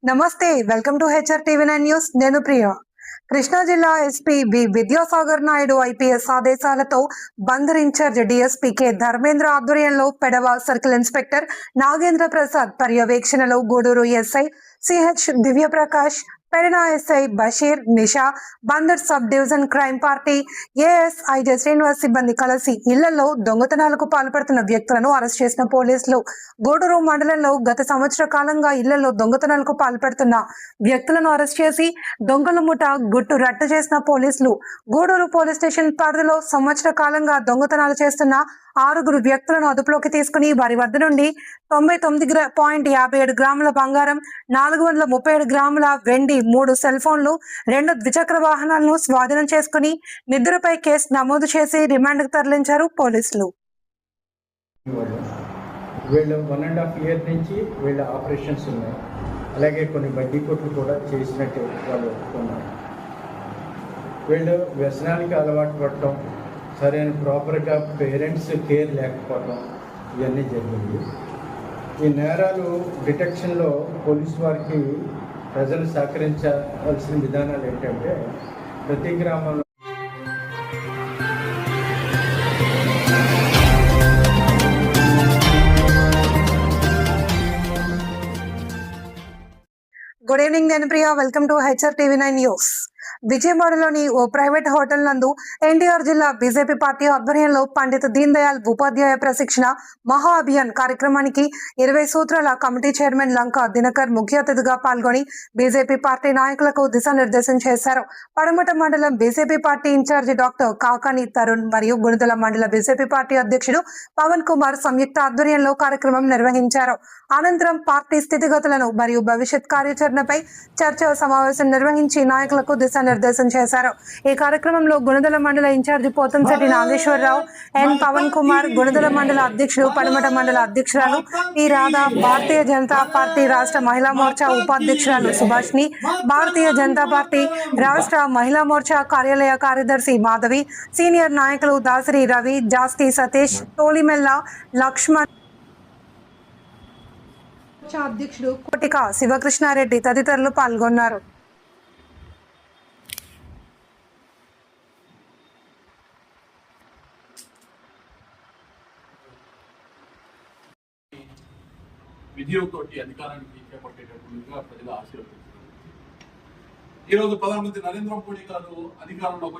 నమస్తే, welcome to HRTV9 news. నేను ప్రియ. కృష్ణా జిల్లా SP B Vidyasagar Naidu IPS ఆదేశాలతో Bandar incharge DSP K Dharmendra ఆధ్వర్యంలో పెడవ సర్కిల్ ఇన్స్పెక్టర్ నాగేంద్ర ప్రసాద్ పర్యవేక్షణలో Gudur SI CH Divyaprakash, Pedana SI Basheer, Nisha, Bandar sub division crime party ASI Srinivas సిబ్బంది కలిసి ఇళ్లలో దొంగతనాలకు పాల్పడుతున్న వ్యక్తులను అరెస్ట్ చేసిన పోలీసులు. గూడూరు మండలంలో గత సంవత్సర కాలంగా ఇళ్లలో దొంగతనాలకు పాల్పడుతున్న వ్యక్తులను అరెస్ట్ చేసి దొంగల ముఠ గుట్టు రట్టు చేసిన పోలీసులు. గూడూరు పోలీస్ స్టేషన్ పరిధిలో సంవత్సర కాలంగా దొంగతనాలు చేస్తున్న 6 వ్యక్తులను అదుపులోకి తీసుకుని వారి వద్ద నుండి 99.57 గ్రాముల బంగారం, 437 గ్రాముల వెండి, 3 సెల్ ఫోన్లు, 2 ద్విచక్ర వాహనాలను స్వాధీనం చేసుకుని నిద్రపై కేసు నమోదు చేసి రిమాండ్కు తరలించారు పోలీసులు. వీళ్ళు 1.5 year నుంచి వీళ్ళ ఆపరేషన్స్ ఉన్నాయి. అలాగే కొన్ని బడ్డీ కొట్లు కూడా చేసినట్టు వాళ్ళు ఒప్పుకున్నారు. వీళ్ళు వ్యసనానికి అలవాటు పడటం, సరైన ప్రాపర్గా పేరెంట్స్ కేర్ లేకపోవడం, ఇవన్నీ జరిగింది. ఈ నేరాలు డిటెక్షన్లో పోలీసు వారికి ప్రజలు సహకరించవలసిన విధానాలు ఏంటంటే, ప్రతి గ్రామంలో గుడ్ ఈవినింగ్, నేను Priya. Welcome to HRTV9 news. విజయవాడలోని ఓ ప్రైవేట్ హోటల్ నందు ఎన్టీఆర్ జిల్లా బీజేపీ పార్టీ ఆధ్వర్యంలో పండిత దీన్ దయాళ్ ఉపాధ్యాయ ప్రశిక్షణ మహా అభియాన్ కార్యక్రమానికి 20 సూత్రాల కమిటీ చైర్మన్ లంకా దినకర్ ముఖ్య అతిథిగా పాల్గొని బీజేపీ పార్టీ నాయకులకు దిశానిర్దేశం చేశారు. పడమట మండలం BJP party incharge doctor Kakani Tarun మరియు గుణదల మండల బీజేపీ పార్టీ అధ్యక్షుడు పవన్ కుమార్ సంయుక్త ఆధ్వర్యంలో కార్యక్రమం నిర్వహించారు. అనంతరం పార్టీ స్థితిగతులను మరియు భవిష్యత్ కార్యాచరణపై చర్చా సమావేశం నిర్వహించి నాయకులకు దిశానిర్దేశం చేశారు. ఈ కార్యక్రమంలో గుణదల మండల ఇన్ఛార్జి పోతంశెట్టి నాగేశ్వరరావు, ఎన్ పవన్ కుమార్, గుణదల మండల అధ్యక్షుడు, పడమట మండల అధ్యక్షురాలు ఈ రాధా, భారతీయ జనతా పార్టీ రాష్ట్ర మహిళా మోర్చా ఉపాధ్యక్షురాలు సుభాష్ని, భారతీయ జనతా పార్టీ రాష్ట్ర మహిళా మోర్చా కార్యాలయ కార్యదర్శి మాధవి, సీనియర్ నాయకులు దాసరి రవి, జాస్తి సతీష్, తోలిమెల్ల లక్ష్మణ్, అధ్యక్షుడు కోటిక శివకృష్ణారెడ్డి తదితరులు పాల్గొన్నారు. విజయంతోటి అధికారానికి చేపట్టేటట్టుగా ప్రజలు ఆశీర్వదిస్తున్నారు. ఈరోజు ప్రధానమంత్రి నరేంద్ర మోడీ గారు అధికారంలోకి